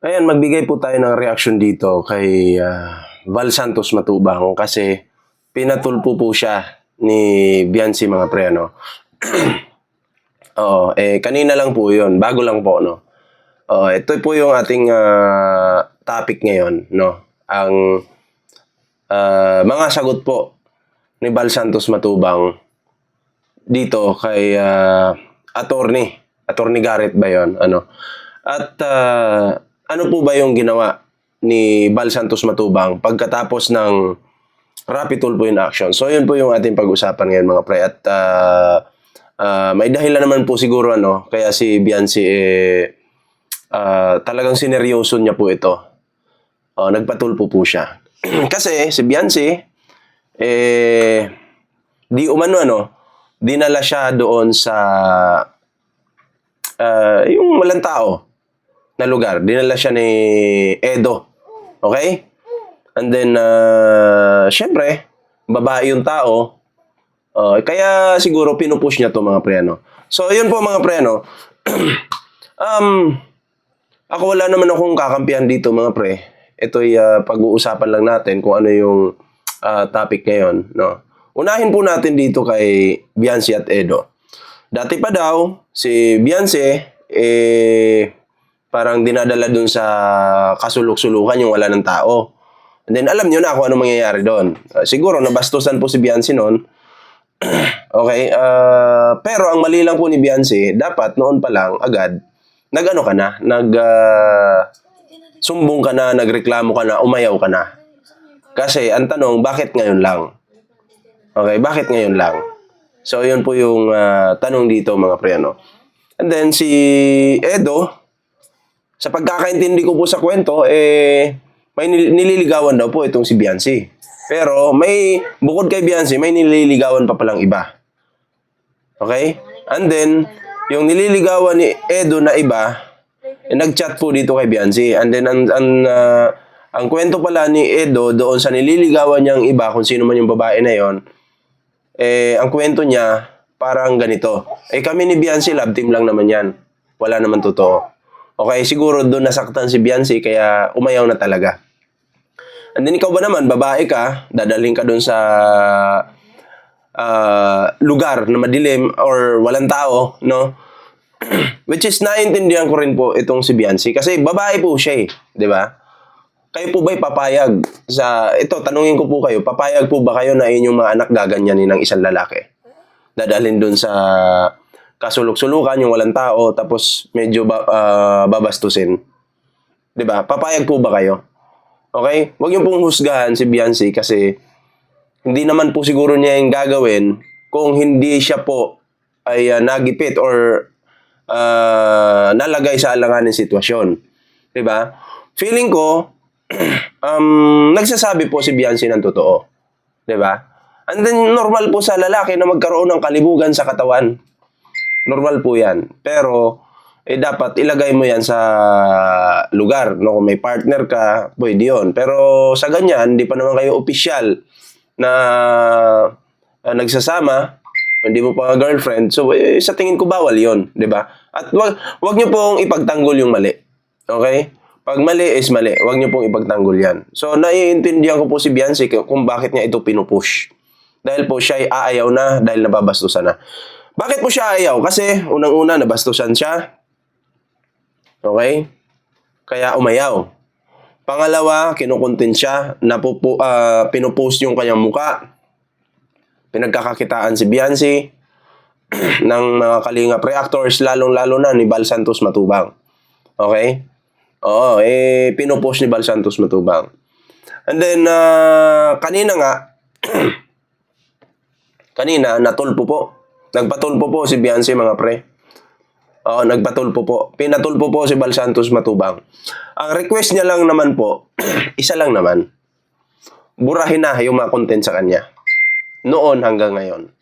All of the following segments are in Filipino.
Ayan, magbigay po tayo ng reaction dito kay Val Santos Matubang kasi pinatulpo po siya ni Biancy mga pre, ano? Oo, kanina lang po yun, bago lang po, no? Ito po yung ating topic ngayon, no? Ang mga sagot po ni Val Santos Matubang dito kay attorney Garrett ba yun? Ano? At ano po ba yung ginawa ni Val Santos Matubang pagkatapos ng rapid tulpo in action? So yun po yung ating pag-usapan ngayon mga pre. At may dahilan naman po siguro, ano, kaya si Biancy talagang sineryoso niya po ito. Nagpatulpo po siya. Kasi si Biancy di umano, ano, dinala siya doon sa yung walang tao na lugar. Dinala siya ni Edo. Okay? And then, syempre, babae yung tao. Kaya siguro pinupush niya to mga pre, ano. So, yun po mga pre, ano. Ako wala naman akong kakampihan dito mga pre. Ito'y pag-uusapan lang natin kung ano yung topic ngayon, no. Unahin po natin dito kay Biancy at Edo. Dati pa daw, si Biancy, parang dinadala dun sa kasulok-sulukan yung wala ng tao. And then, alam nyo na kung ano mangyayari doon. Siguro, nabastusan po si Biancy noon. Okay? Pero, ang mali lang po ni Biancy, dapat noon pa lang, agad, nag-ano ka na, sumbong ka na, nagreklamo ka na, umayaw ka na. Kasi, ang tanong, bakit ngayon lang? Okay, bakit ngayon lang? So, yun po yung tanong dito mga pre, ano. And then, si Edo, sa pagkakaintindi ko po sa kwento, may nililigawan daw po itong si Biancy. Pero, bukod kay Biancy, may nililigawan pa palang iba. Okay? And then, yung nililigawan ni Edo na iba, nag-chat po dito kay Biancy. And then, ang kwento pala ni Edo doon sa nililigawan niyang iba, kung sino man yung babae na yon, ang kwento niya, parang ganito. Kami ni Biancy, love team lang naman yan. Wala naman totoo. Okay, siguro doon nasaktan si Biancy, kaya umayaw na talaga. And then ikaw ba naman, babae ka, dadaling ka doon sa lugar na madilim or walang tao, no? Which is, naiintindihan ko rin po itong si Biancy. Kasi babae po siya, di ba? Kayo po ba'y papayag ito, tanungin ko po kayo, papayag po ba kayo na inyong mga anak gaganyanin ng isang lalaki? Dadalhin dun sa kasulok-sulukan, yung walang tao, tapos medyo babastusin. Diba? Papayag po ba kayo? Okay? Huwag niyo pong husgahan si Biancy kasi hindi naman po siguro niya yung gagawin kung hindi siya po ay nagipit or nalagay sa alanganin sitwasyon. Diba? Feeling ko, nagsasabi po si Biancy ng totoo. Diba? And then, normal po sa lalaki na magkaroon ng kalibugan sa katawan. Normal po yan. Pero, dapat ilagay mo yan sa lugar. No? Kung may partner ka, pwede yun. Pero sa ganyan, hindi pa naman kayo opisyal na nagsasama, hindi mo pa girlfriend. So, sa tingin ko bawal yun. Diba? At wag nyo pong ipagtanggol yung mali. Okay? Pag mali is mali, huwag niyo pong ipagtanggol yan. So, naiintindihan ko po si Biancy kung bakit niya ito pinupush. Dahil po siya ay aayaw na dahil nababastusan na. Bakit po siya aayaw? Kasi, unang-una, nabastusan siya. Okay? Kaya umayaw. Pangalawa, kinukontent siya na pinupost yung kanyang muka. Pinagkakakitaan si Biancy ng mga kalingap reactors, lalong-lalo na ni Val Santos Matubang. Okay? Oo, pinupost ni Val Santos Matubang. And then, kanina nga, natulpo po. Nagpatulpo po si Biancy, mga pre. Oo, nagpatulpo po. Pinatulpo po si Val Santos Matubang. Ang request niya lang naman po, isa lang naman. Burahin na yung mga content sa kanya. Noon hanggang ngayon.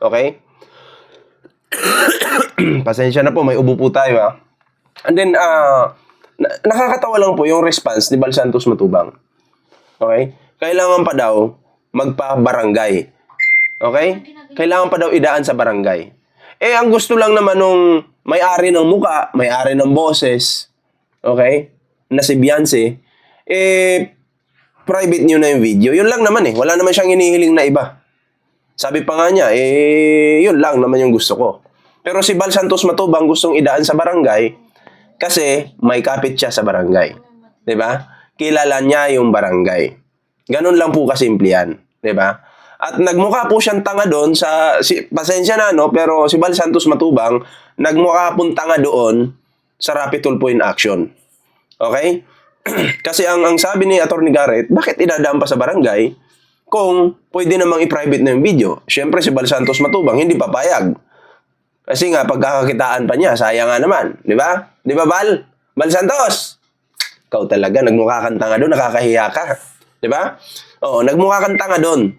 Okay? Pasensya na po, may ubo po tayo, ha. And then, nakakatawa lang po yung response ni Val Santos Matubang. Okay? Kailangan pa daw magpa-barangay. Okay? Kailangan pa daw idaan sa barangay. Ang gusto lang naman nung may-ari ng muka, may-ari ng boses, okay, na si Beyonce, private niyo na yung video. Yun lang naman wala naman siyang hinihiling na iba. Sabi pa nga niya, yun lang naman yung gusto ko. Pero si Bal Santos Matubang gustong idaan sa barangay kasi may kapit siya sa barangay. 'Di ba? Kilala niya yung barangay. Ganun lang po kasimple yan. 'Di ba? At nagmukha po siyang tanga doon pasensya na pero si Bal Santos Matubang nagmukha pong tanga doon sa Rapid Tulfo in Action. Okay? Kasi ang sabi ni Atty. Garrett, bakit idadaan pa sa barangay kung pwede namang i-private na yung video? Siyempre si Bal Santos Matubang hindi papayag. Kasi nga pagkakakitaan pa niya, sayang nga naman, 'di ba? 'Di ba Bal? Bal Santos. Ikaw talaga nagmukha kang tanga doon, nakakahiya ka. 'Di ba? Oo, nagmukha kang tanga doon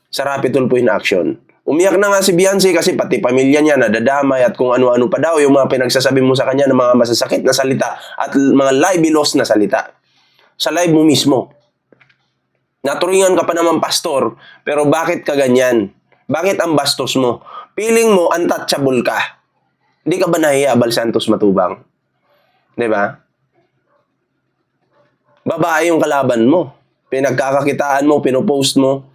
sa Rapid Tulfo in Action. Umiyak na nga si Beyonce kasi pati pamilya niya nadadamay at kung ano-ano pa daw yung mga pinagsasabi mo sa kanya ng mga masasakit na salita at mga libelous na salita. Sa live mo mismo. Naturingan ka pa naman pastor, pero bakit ka ganyan? Bakit ang bastos mo? Feeling mo untouchable ka. Hindi ka ba nahiya, Bal Santos Matubang? 'Di ba? Babae yung kalaban mo. Pinagkakakitaan mo, pinopost mo.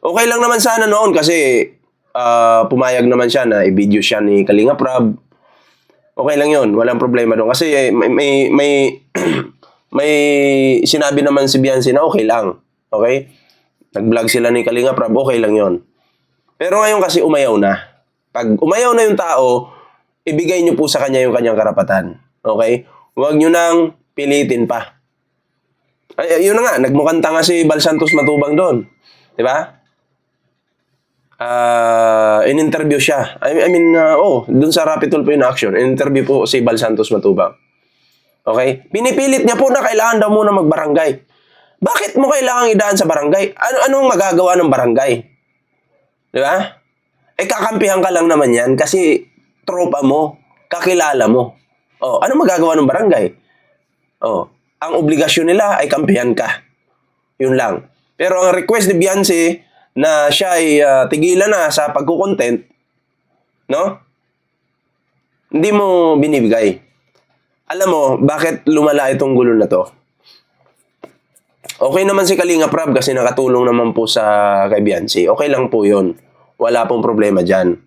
Okay lang naman sana noon kasi pumayag naman siya na i-video siya ni Kalinga Prab. Okay lang yun. Walang problema doon. Kasi may sinabi naman si Beyonce na okay lang. Okay? Nag-vlog sila ni Kalinga Prab. Okay lang yun. Pero ngayon kasi umayaw na. Pag umayaw na yung tao, ibigay niyo po sa kanya yung kanyang karapatan. Okay? Huwag niyo nang pilitin pa. Ay, yun na nga, nagmukhang tanga si Bal Santos Matubang doon. 'Di ba? In-interview siya. Doon sa Rapid Tulfo in Action, in-interview po si Bal Santos Matubang. Okay? Pinipilit niya po na kailangan daw muna magbarangay. Bakit mo kailangan idaan sa barangay? Anong magagawa ng barangay? 'Di ba? Kakampihan ka lang naman yan kasi tropa mo, kakilala mo. Ano magagawa ng barangay? Ang obligasyon nila ay kampihan ka. Yun lang. Pero ang request ni Beyonce na siya ay tigilan na sa pagkukontent, no? Hindi mo binibigay. Alam mo, bakit lumala itong gulo na to? Okay naman si Kalinga Prab kasi nakatulong naman po sa kay Beyonce. Okay lang po yun. Wala pong problema dyan.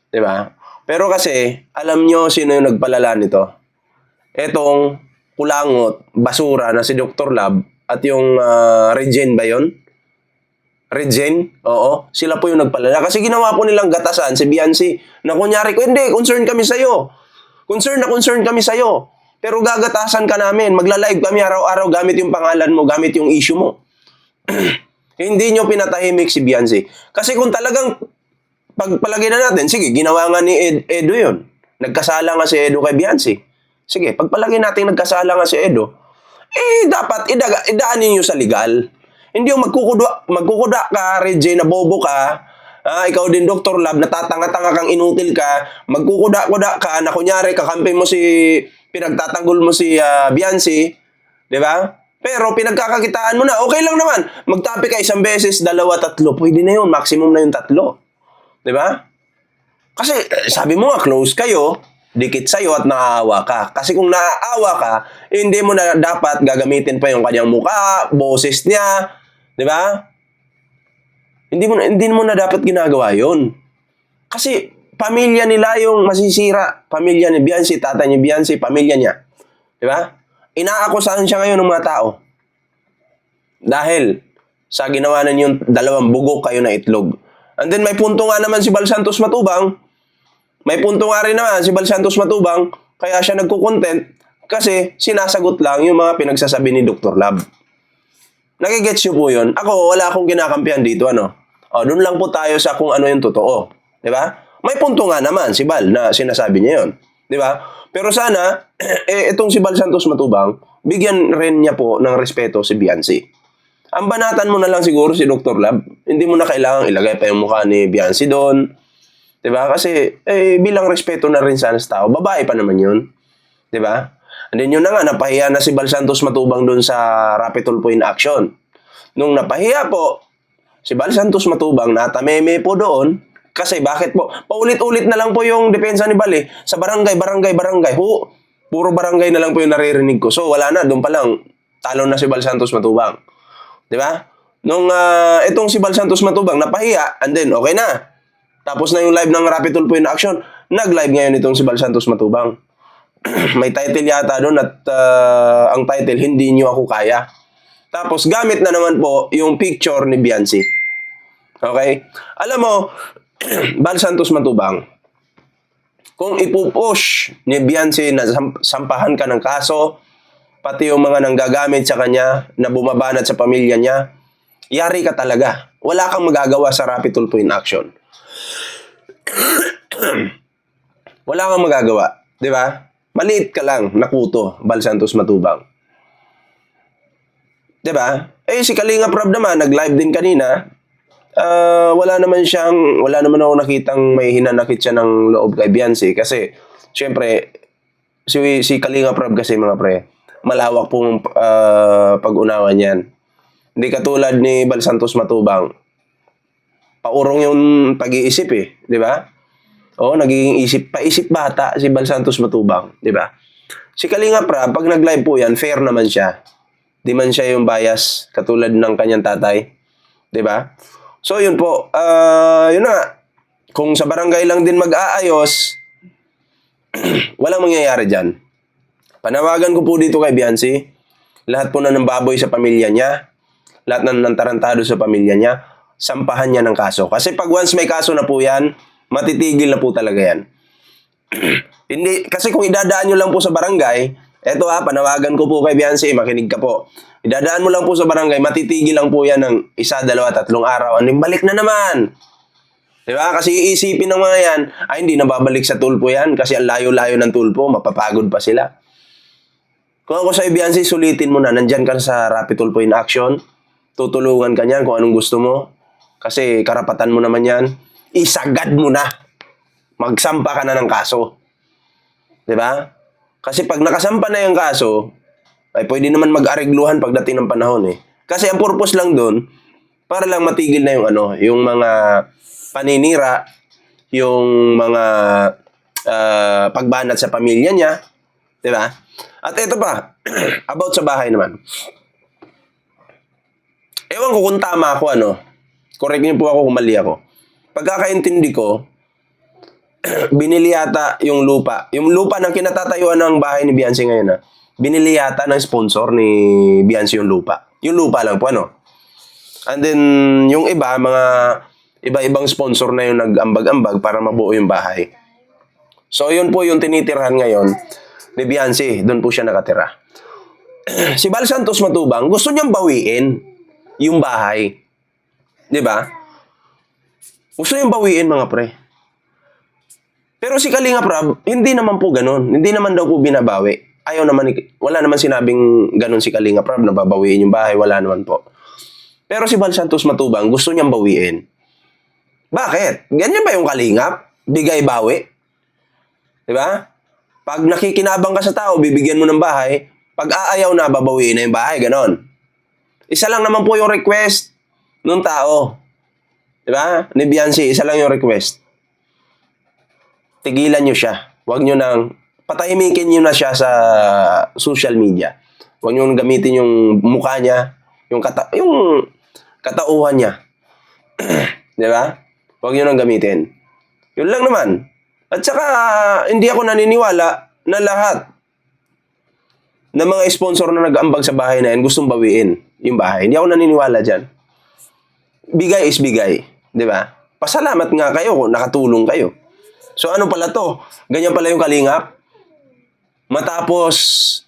'Di ba? Pero kasi, alam nyo sino yung nagpalala nito? Etong kulangot, basura na si Dr. Lab at yung Regen ba yun? Regen? Oo. Sila po yung nagpalala. Kasi ginawa po nilang gatasan si Beyonce na kunyari ko, hindi, concern kami sa'yo. Concern kami sa'yo. Pero gagatasan ka namin. Magla-live kami araw-araw gamit yung pangalan mo, gamit yung issue mo. Hindi nyo pinatahimik si Beyonce. Kasi kung talagang pagpalagay na natin, sige, ginawa nga ni Edo yun. Nagkasala nga si Edo kay Beyonce. Sige, pagpalagay natin nagkasala nga si Edo, dapat idaanin nyo sa legal. Hindi yung magkukuda ka, Reggie, na bobo ka, ikaw din, Dr. Lab, natatanga-tanga kang inutil ka, magkukuda-kuda ka, na kunyari, kakampi mo pinagtatanggol mo si Beyonce, di ba? Pero pinagkakakitaan mo na, okay lang naman. Magtapi ka isang beses, dalawa, tatlo, pwede na yun, maximum na yung tatlo. Di ba? Kasi sabi mo nga, close kayo, dikit sa'yo at naaawa ka. Kasi kung naaawa ka, hindi mo na dapat gagamitin pa yung kanyang mukha, boses niya, di ba? Hindi mo na dapat ginagawa yun. Kasi pamilya nila yung masisira. Pamilya ni Beyonce, tatay ni Beyonce, pamilya niya. Di ba? Inaakusahan siya ngayon ng mga tao. Dahil sa ginawa na yung dalawang bugok kayo na itlog. And then may punto nga naman si Bal Santos Matubang. May punto nga rin naman si Bal Santos Matubang, kaya siya nagko-content kasi sinasagot lang yung mga pinagsasabi ni Dr. Lab. Nagigets nyo po yun? Ako, wala akong kinakampihan dito, doon lang po tayo sa kung ano yung totoo. Di ba? May punto nga naman si Bal na sinasabi niya yun. Di ba? Pero sana, itong si Bal Santos Matubang, bigyan rin niya po ng respeto si Beyonce. Ang banatan mo na lang siguro si Dr. Lab. Hindi mo na kailangang ilagay pa yung mukha ni Beyonce doon. Diba? Kasi, bilang respeto na rin sana sa tao. Babae pa naman yun. Diba? And then yun na nga, napahiya na si Bal Santos Matubang doon sa Rapid Tulfo in Action. Nung napahiya po, si Bal Santos Matubang, natameme po doon. Kasi bakit po? Paulit-ulit na lang po yung depensa ni Bal Sa barangay. Puro barangay na lang po yung naririnig ko. So, wala na. Doon pa lang, talo na si Bal Santos Matubang. Di ba? Nung itong si Bal Santos Matubang, napahiya, and then, okay na. Tapos na yung live ng Rapid Tulpo in Action. Nag-live ngayon itong si Bal Santos Matubang. May title yata doon at ang title, Hindi Nyo Ako Kaya. Tapos, gamit na naman po yung picture ni Biancy. Okay? Alam mo, Bal Santos Matubang, kung ipupush ni Biancy na sampahan ka ng kaso, pati yung mga nanggagamit sa kanya, na bumabanat sa pamilya niya, yari ka talaga. Wala kang magagawa sa Rapid Tulpo in Action. Wala kang magagawa. Di ba? Maliit ka lang, nakuto, Bal Santos Matubang. Di ba? Eh, si Kalinga Prab naman, nag-live din kanina. Wala naman ako nakitang may hinanakit siya ng loob kay Biancy. Kasi, syempre, si Kalinga Prab kasi mga pre, malawak pong pag-unawa niyan. Hindi katulad ni Bal Santos Matubang. Paurong yung pag-iisip eh, di ba? Oo, nagiging paisip bata si Bal Santos Matubang, di ba? Si Kalinga Prab, pag nag-live po yan, fair naman siya. Di man siya yung bias katulad ng kanyang tatay, di ba? So yun po, yun na. Kung sa barangay lang din mag-aayos, walang mangyayari dyan. Panawagan ko po dito kay Biancy, lahat po na ng baboy sa pamilya niya, lahat na ng tarantado sa pamilya niya, sampahan niya ng kaso. Kasi pag once may kaso na po yan, matitigil na po talaga yan. Hindi, kasi kung idadaan nyo lang po sa barangay, eto panawagan ko po kay Biancy, makinig ka po. Idadaan mo lang po sa barangay, matitigil lang po yan ng 1, 2, 3 araw. Anong balik na naman? Diba? Kasi iisipin ng mga yan, hindi na babalik sa tulpo yan kasi ang layo-layo ng tulpo, mapapagod pa sila. Kung ako sa Biancy, sulitin mo na, nandyan ka sa Rapid Tulpo in Action, tutulungan ka niyan kung anong gusto mo, kasi karapatan mo naman yan, isagad mo na, magsampa ka na ng kaso. Diba? Kasi pag nakasampa na yung kaso, ay pwede naman mag-aregluhan pagdating ng panahon eh. Kasi ang purpose lang doon, para lang matigil na yung yung mga paninira, yung mga pagbanat sa pamilya niya, di ba? At ito pa, about sa bahay naman. Ewan ko kung tama ako, correct niyo po ako kung mali ako. Pagkakaintindi ko, binili yata yung lupa. Yung lupa ng kinatatayuan ng bahay ni Biancy ngayon, binili yata ng sponsor ni Biancy yung lupa. Yung lupa lang po, And then, yung iba, mga iba-ibang sponsor na yung nag-ambag-ambag para mabuo yung bahay. So, yun po yung tinitirhan ngayon ni Biancy. Doon po siya nakatira. Si Bal Santos Matubang, gusto niyang bawiin yung bahay. Di ba? Gusto niyang bawiin, mga pre. Pero si Kalinga Prab, hindi naman po ganun. Hindi naman daw po binabawi. Wala naman sinabing ganun si Kalinga Prab na babawiin yung bahay. Wala naman po. Pero si Bal Santos Matubang, gusto niyang bawiin. Bakit? Ganyan ba yung kalingap? Bigay bawi? Diba? Pag nakikinabang ka sa tao, bibigyan mo ng bahay. Pag aayaw na, babawiin na yung bahay. Ganon. Isa lang naman po yung request ng tao. Diba? Ni Biancy, isa lang yung request. Tigilan nyo siya. Huwag nyo nang patahimikin nyo na siya sa social media. Huwag nyo gamitin yung mukha niya, yung katauhan niya. Di ba? Huwag nyo nang gamitin. Yun lang naman. At saka, hindi ako naniniwala na lahat ng mga sponsor na nag-aambag sa bahay na yan gustong bawiin yung bahay. Hindi ako naniniwala dyan. Bigay is bigay. Di ba? Pasalamat nga kayo kung nakatulong kayo. So ano pala to? Ganyan pala yung kalingap? Matapos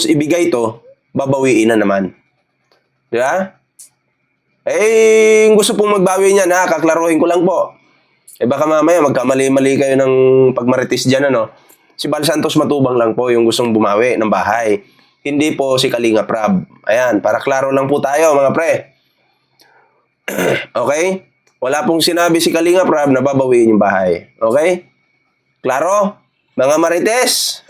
ibigay to, babawiin na naman. Di ba? Eh, gusto pong magbawi niyan, kaklaruhin ko lang po. Eh baka mamaya magkamali-mali kayo ng pagmaritis dyan, Si Bal Santos Matubang lang po yung gustong bumawi ng bahay. Hindi po si Kalinga Prab. Ayan, para klaro lang po tayo, mga pre. Okay? Wala pong sinabi si Kalinga Prab na babawiin yung bahay. Okay? Klaro? Mga marites?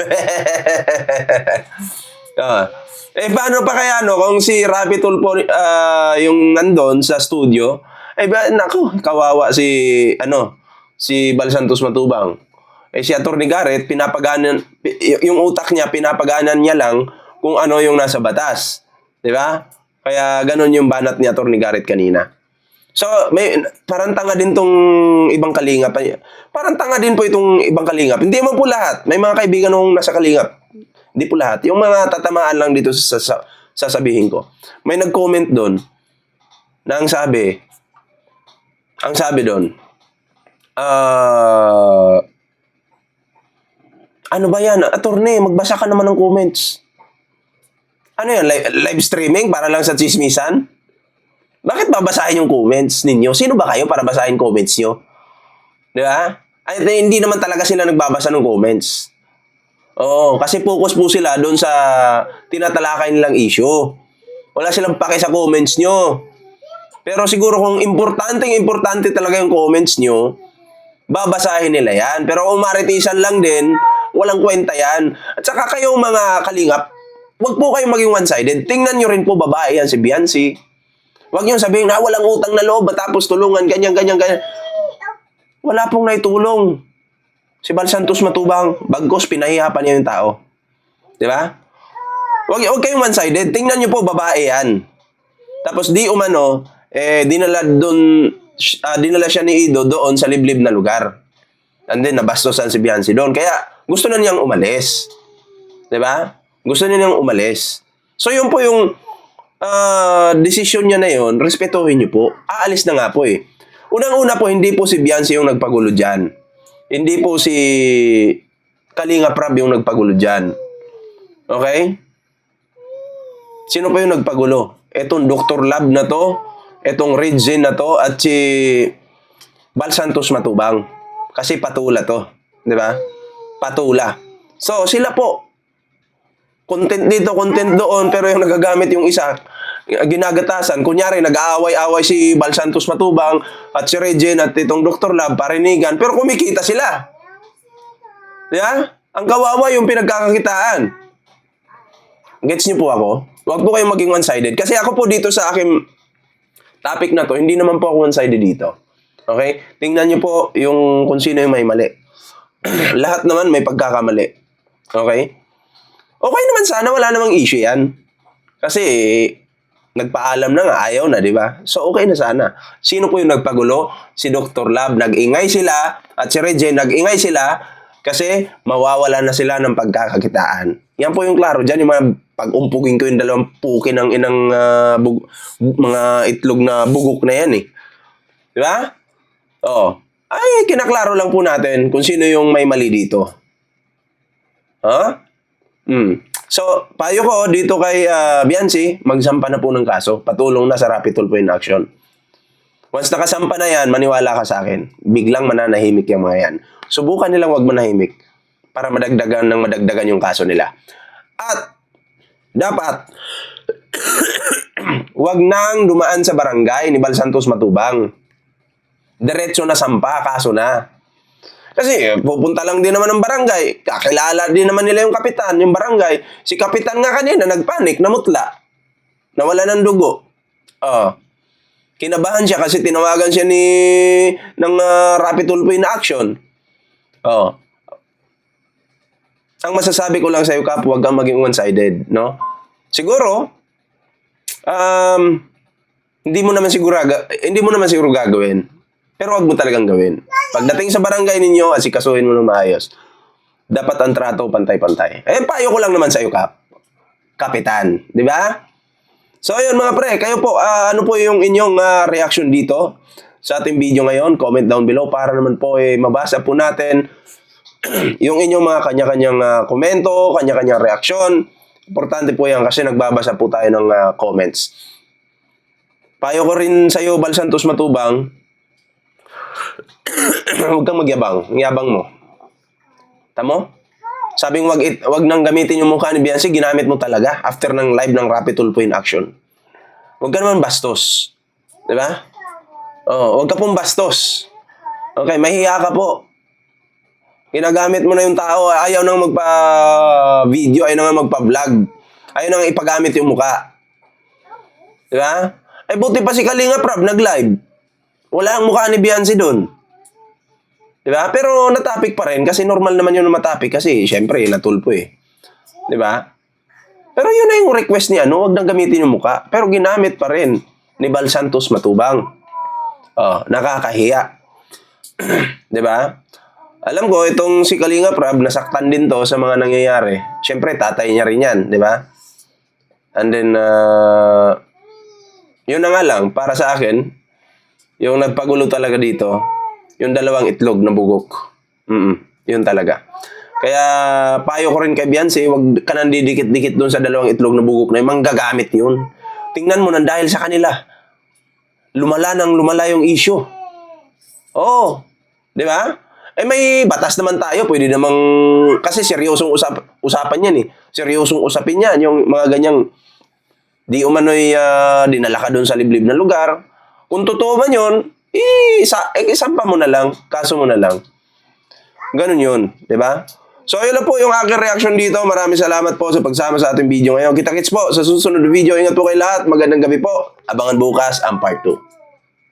Paano pa kaya, kung si Rapid Tulpo, yung nandun sa studio, naku, kawawa si Bal Santos Matubang. Eh si Atty. Garrett, yung utak niya, pinapaganan niya lang kung ano yung nasa batas. Di ba? Kaya ganun yung banat ni Atty. Garrett kanina. So, parang tanga din tong ibang kalingap. Parang tanga din po itong ibang kalingap. Hindi mo po lahat. May mga kaibigan nung nasa kalingap. Hindi po lahat. Yung mga tatamaan lang dito sasabihin ko. May nag-comment doon na ang sabi doon, ano ba yan? Attorney, magbasa ka naman ng comments. Ano yan? Live streaming para lang sa chismisan? Bakit babasahin yung comments ninyo? Sino ba kayo para basahin comments nyo? Di ba? Ay, hindi naman talaga sila nagbabasa ng comments. Oo, kasi focus po sila doon sa tinatalakay nilang issue. Wala silang pake sa comments nyo. Pero siguro kung importante talaga yung comments nyo, babasahin nila yan. Pero kung maritisan lang din, walang kwenta yan. At saka kayong mga kalingap, wag po kayong maging one-sided. Tingnan nyo rin po babae yan, si Biancy. Wag nyo sabihin na walang utang na loob, tapos tulungan, ganyan. Wala pong naitulong. Si Bal Santos Matubang, bagkos pinahihapan niya yung tao. Di ba? Wag kayong one-sided. Tingnan nyo po babae yan. Tapos di umano, dinala siya ni Ido doon sa liblib na lugar. And then, nabastosan si Biancy doon. Kaya, gusto na niyang umalis. Diba? Gusto na niyang umalis. So, yun po yung desisyon niya na yun. Respetuhin niyo po. Aalis na nga po eh. Unang-una po, hindi po si Biancy yung nagpagulo dyan. Hindi po si Kalinga Prab yung nagpagulo dyan. Okay? Sino pa yung nagpagulo? Etong Dr. Lab na to, etong Regine na to, at si Bal Santos Matubang. Kasi patula to. Di ba? Patula. So, sila po. Content dito, content doon, pero yung nagagamit yung isa, ginagatasan. Kunyari, nag-aaway-aaway si Bal Santos Matubang at si Regine at itong Dr. Lab, parinigan, pero kumikita sila. Di ba? Ang kawawa yung pinagkakakitaan. Gets niyo po ako? Huwag po kayong maging one-sided. Kasi ako po dito sa aking topic na to, hindi naman po ako one-sided dito. Okay? Tingnan niyo po yung kung sino yung may mali. Lahat naman may pagkakamali. Okay? Okay naman sana, wala namang issue yan. Kasi nagpaalam na nga, ayaw na, di ba? So okay na sana. Sino po yung nagpagulo? Si Dr. Lab. Nag-ingay sila at si Regine, nag-ingay sila kasi mawawala na sila ng pagkakakitaan. Yan po yung klaro. Diyan yung mga pag-umpugin ko yung dalawang puki ng inang mga itlog na bugok na yan eh. Di ba? Oo. Ay, kinaklaro lang po natin kung sino yung may mali dito. Ha? So, payo ko dito kay Biancy, magsampa na po ng kaso. Patulong na sa Rapid Tulfo in Action. Once nakasampa na yan, maniwala ka sa akin. Biglang mananahimik yung mga yan. Subukan nilang wag manahimik para madagdagan yung kaso nila. At dapat wag nang dumaan sa barangay ni Bal Santos Matubang. Diretso na sampa, kaso na. Kasi pupunta lang din naman ng barangay. Kakilala din naman nila yung kapitan, yung barangay. Si kapitan nga kanina, nagpanik, namutla. Nawala ng dugo. Kinabahan siya kasi tinawagan siya ng Rapid Tulfo in Action. Ang masasabi ko lang sa iyo, Kap, huwag kang maging one-sided, no? Siguro, hindi mo naman siguro gagawin. Pero huwag mo talagang gawin. Pagdating sa barangay ninyo, asikasuhin mo ng maayos. Dapat ang trato pantay-pantay. Payo ko lang naman sa iyo, Kap. Kapitan, di ba? So, ayun mga pre, kayo po, ano po yung inyong reaction dito sa ating video ngayon? Comment down below para naman po mabasa po natin yung inyong mga kanya-kanyang komento, kanya-kanyang reaksyon. Importante po yan kasi nagbabasa po tayo ng comments. Payo ko rin sa iyo, Bal Santos Matubang, huwag kang magyabang. Ang yabang mo. Tamo? Sabing wag nang gamitin yung mukha ni Biancy, ginamit mo talaga after ng live ng Rapid Tulfo in Action. Huwag ka naman bastos. Diba? Huwag ka pong bastos. Okay, mahiya ka po. Ginagamit mo na yung tao, ayaw nang magpa-video, ayaw nang magpa-vlog. Ayaw nang ipagamit yung mukha. Diba? Buti pa si Kalinga Prab nag-live. Wala ang mukha ni Biancy doon. Di ba? Pero natapik pa rin kasi normal naman yun na matapik kasi syempre natulpo eh. Di ba? Pero yun na yung request niya, no? Huwag nang gamitin yung muka. Pero ginamit pa rin ni Bal Santos Matubang. Oh, nakakahiya. Di ba? Alam ko, itong si Kalinga Prab, nasaktan din to sa mga nangyayari. Syempre, tatay niya rin yan, di ba? And then, yun na nga lang, para sa akin, yung nagpagulo talaga dito, yung dalawang itlog na bugok. Yun talaga. Kaya, payo ko rin kay Beyonce, wag ka nang didikit-dikit dun sa dalawang itlog na bugok na yung manggagamit yun. Tingnan mo nang dahil sa kanila, lumala yung issue. Oo. Di ba? Eh may batas naman tayo, pwede namang, kasi seryosong usapan yan eh. Seryosong usapin yan, yung mga ganyang, di umano'y dinala ka doon sa liblib na lugar. Kung totoo man yun, isampa mo na lang, kaso mo na lang. Ganun yun, di ba? So, yun lang po yung aking reaction dito. Maraming salamat po sa pagsama sa ating video ngayon. Kita-kits po sa susunod na video. Ingat po kayo lahat. Magandang gabi po. Abangan bukas ang part 2.